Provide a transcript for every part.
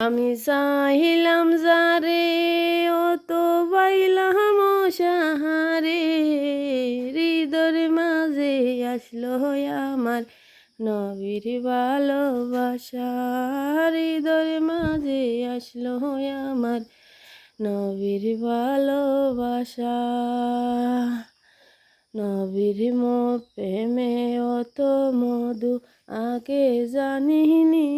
আমি চাহিলাম যারে অত বাইলাম সাহারে, হৃদয়ের মাঝে আসলো আমার নবীর ভালোবাসা। হৃদয়ের মাঝে আসলো আমার নবীর ভালোবাসা। নবীর প্রেমে অত মধু আগে জানিনি,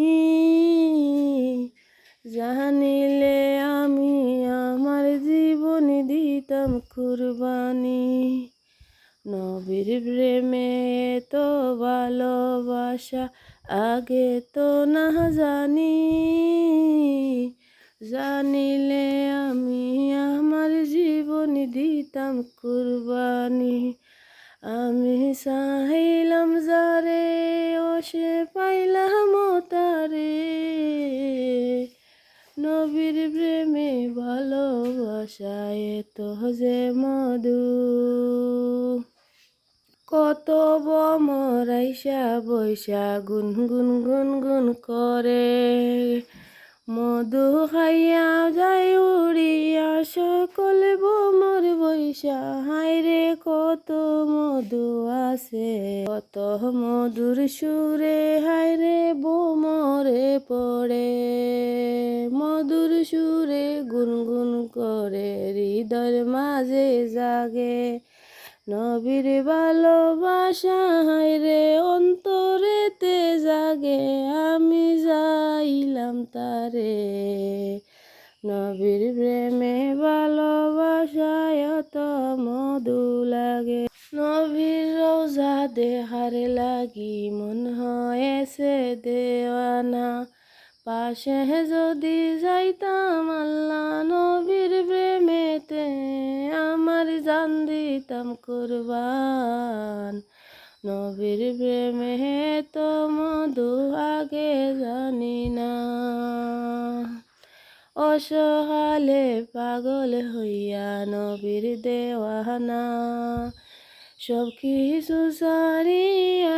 জানিলে আমি আমার জীবন দিতাম কুরবানি। নবীর প্রেমে তো ভালোবাসা আগে তো না জানি, জানিলে আমি আমার জীবন দিতাম কুরবানি। আমি চাহিলাম যারে ও সে পাইলাম তারে, নবীর প্রেমে ভালোবাসায় তো যে মধু। কত বমরাইসা বৈশা গুনগুন গুনগুন করে, মধু খাইয়া যায় উড়িয়া সকল বমর বৈশা। হায়রে কত মধু আছে, কত মধুর সুরে হায়রে বোমরে পড়ে। মধুর সুরে গুনগুন করে হৃদয়ের মাঝে জাগে নবীর ভালোবাসা। হায়রে অন্তরেতে জাগে আমি যাইলাম তারে, নবীর প্রেমে ভালোবাসায় এত মধু লাগে। নবীর রোজা দেখার লাগি মন হয়েছে দেওয়ানা, পাশে যদি যাইতাম আল্লাহ নবীর প্রেমেতে আমার জান দিতাম কুরবান। নবীর প্রেমে তো মধু আগে জানি না, অসহালে পাগল হইয়া নবীর দেওয়ানা। সব কিছু সারিয়া